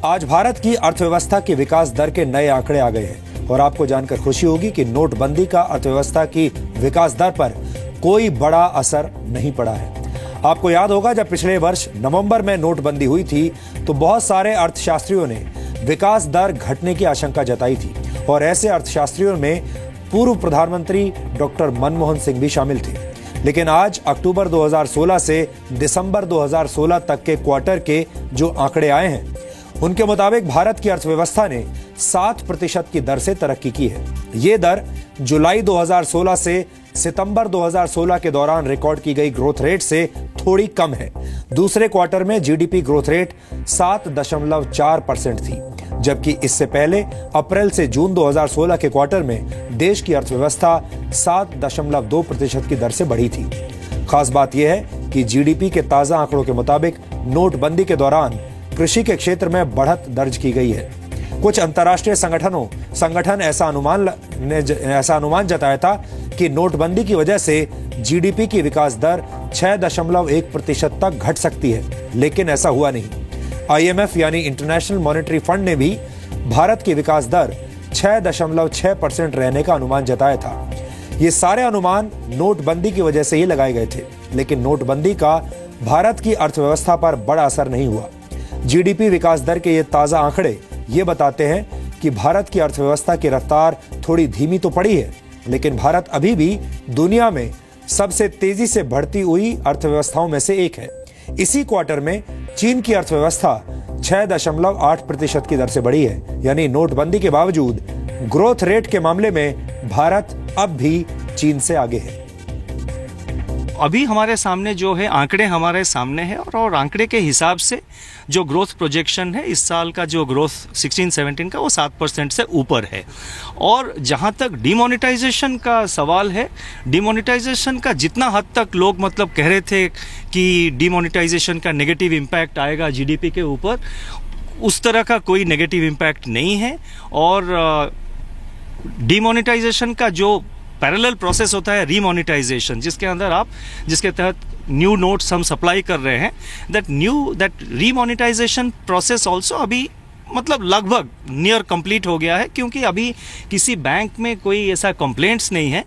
आज भारत की अर्थव्यवस्था की विकास दर के नए आंकड़े आ गए हैं और आपको जानकर खुशी होगी कि नोटबंदी का अर्थव्यवस्था की विकास दर पर कोई बड़ा असर नहीं पड़ा है। आपको याद होगा जब पिछले वर्ष नवंबर में नोटबंदी हुई थी तो बहुत सारे अर्थशास्त्रियों ने विकास दर घटने की आशंका जताई थी और ऐसे अर्थशास्त्रियों में पूर्व प्रधानमंत्री डॉक्टर मनमोहन सिंह भी शामिल थे। लेकिन आज अक्टूबर 2016 से दिसंबर 2016 तक के क्वार्टर के जो आंकड़े आए हैं उनके मुताबिक भारत की अर्थव्यवस्था ने 7% की दर से तरक्की की है। ये दर जुलाई 2016 से सितंबर 2016 के दौरान रिकॉर्ड की गई ग्रोथ रेट से थोड़ी कम है। दूसरे क्वार्टर में जीडीपी ग्रोथ रेट 7.4% थी, जबकि इससे पहले अप्रैल से जून 2016 के क्वार्टर में देश की अर्थव्यवस्था 7.2% की दर से बढ़ी थी। खास बात यह है कि जीडीपी के ताजा आंकड़ों के मुताबिक नोटबंदी के दौरान कृषि के क्षेत्र में बढ़त दर्ज की गई है। कुछ अंतर्राष्ट्रीय संगठन ऐसा अनुमान जताया था कि नोटबंदी की वजह से जीडीपी की विकास दर 6.1% तक घट सकती है, लेकिन ऐसा हुआ नहीं। आईएमएफ यानी इंटरनेशनल मॉनेटरी फंड ने भी भारत की विकास दर 6.6% रहने का अनुमान जताया था। ये सारे अनुमान नोटबंदी की वजह से ही लगाए गए थे, लेकिन नोटबंदी का भारत की अर्थव्यवस्था पर बड़ा असर नहीं हुआ। जीडीपी विकास दर के ये ताजा आंकड़े ये बताते हैं कि भारत की अर्थव्यवस्था की रफ्तार थोड़ी धीमी तो पड़ी है, लेकिन भारत अभी भी दुनिया में सबसे तेजी से बढ़ती हुई अर्थव्यवस्थाओं में से एक है। इसी क्वार्टर में चीन की अर्थव्यवस्था 6.8% की दर से बढ़ी है, यानी नोटबंदी के बावजूद ग्रोथ रेट के मामले में भारत अब भी चीन से आगे है। अभी हमारे सामने जो है आंकड़े हमारे सामने है और आंकड़े के हिसाब से जो ग्रोथ प्रोजेक्शन है इस साल का जो ग्रोथ 16-17 का वो 7% से ऊपर है। और जहां तक डिमोनेटाइजेशन का सवाल है, डिमोनेटाइजेशन का जितना हद तक लोग मतलब कह रहे थे कि डिमोनेटाइजेशन का नेगेटिव इम्पैक्ट आएगा जीडीपी के ऊपर, उस तरह का कोई नेगेटिव इम्पैक्ट नहीं है। और डिमोनेटाइजेशन का जो पैरेलल प्रोसेस होता है रीमोनेटाइजेशन, जिसके तहत न्यू नोट्स हम सप्लाई कर रहे हैं, दैट रीमोनेटाइजेशन प्रोसेस ऑल्सो अभी मतलब लगभग नियर कंप्लीट हो गया है, क्योंकि अभी किसी बैंक में कोई ऐसा कंप्लेंट्स नहीं है।